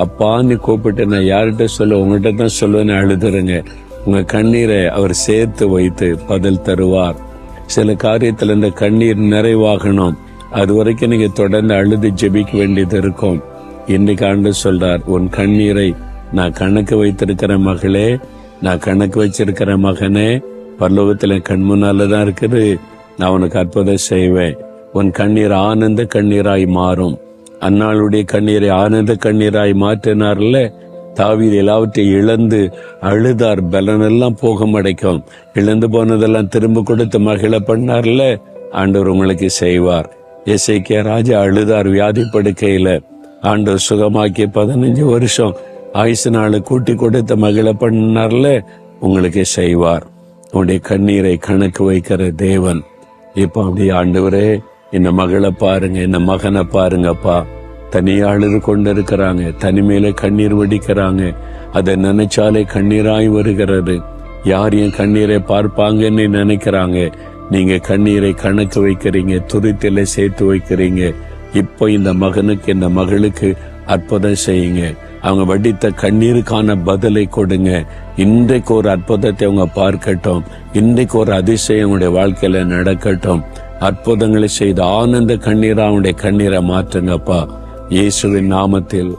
அப்பான்னு கூப்பிட்டு நான் யார்கிட்ட சொல்ல, உங்ககிட்ட தான் சொல்லுவேன்னு அழுதுருங்க. உங்க கண்ணீரை அவர் சேர்த்து வைத்து பதில் தருவார். சில காரியத்துல இந்த கண்ணீர் நிறைவாகணும். அது வரைக்கும் நீங்க தொடர்ந்து அழுது ஜெபிக்க வேண்டியது இருக்கும். இன்னைக்கு ஆண்டவர் சொல்றார், உன் கண்ணீரை நான் கணக்கு வைத்திருக்கிற மகளே, நான் கணக்கு வச்சிருக்கிற மகனே, பரலோகத்துல கண் முன்னாலதான் இருக்குது. நான் உனக்கு அற்புதம் செய்வேன். உன் கண்ணீர் ஆனந்த கண்ணீராய் மாறும். அன்னாளுடைய கண்ணீரை ஆனந்த கண்ணீராய் மாற்றினார்ல. தாவீது எல்லாவற்றையும் இழந்து அழுதார். பலனெல்லாம் போக மடைக்கும். இழந்து போனதெல்லாம் திரும்ப கொடுத்து மகிழ பண்ணார்ல. ஆண்டவர் உங்களுக்கு செய்வார். எசேக்கியா ராஜா அழுதார் வியாதி படுக்கையில. ஆண்டவர் சுகமாக்கி 15 வருஷம் ஆயுசு நாளை கூட்டி கொடுத்து மகிழ பண்ணார்ல. உங்களுக்கு செய்வார். உன்னுடைய கண்ணீரை கணக்கு வைக்கிற தேவன். இப்ப அப்படியே ஆண்டவரே, இந்த மகளை பாருங்க, இந்த மகனை பாருங்கப்பா, தனியா அழுது கொண்டு இருக்கிறாங்க, தனிமையில கண்ணீர் வடிக்கிறாங்க. அதை நினைச்சாலே கண்ணீராய் வருகிறது. யார் என் கண்ணீரை பார்ப்பாங்கன்னு நினைக்கிறாங்க. நீங்க கண்ணீரை கணக்கு வைக்கிறீங்க, துருத்தில சேர்த்து வைக்கிறீங்க. இப்போ இந்த மகனுக்கு, இந்த மகளுக்கு அற்புதம் செய்யுங்க. அவங்க வடித்த கண்ணீருக்கான பதிலை கொடுங்க. இன்றைக்கு ஒரு அற்புதத்தை அவங்க பார்க்கட்டும். இன்றைக்கு ஒரு அதிசயம் அவங்களுடைய வாழ்க்கையில நடக்கட்டும். அற்புதங்களை செய்து ஆனந்த கண்ணீரா அவனுடைய கண்ணீரை மாற்றுங்கப்பா, இயேசுவின் நாமத்தில்.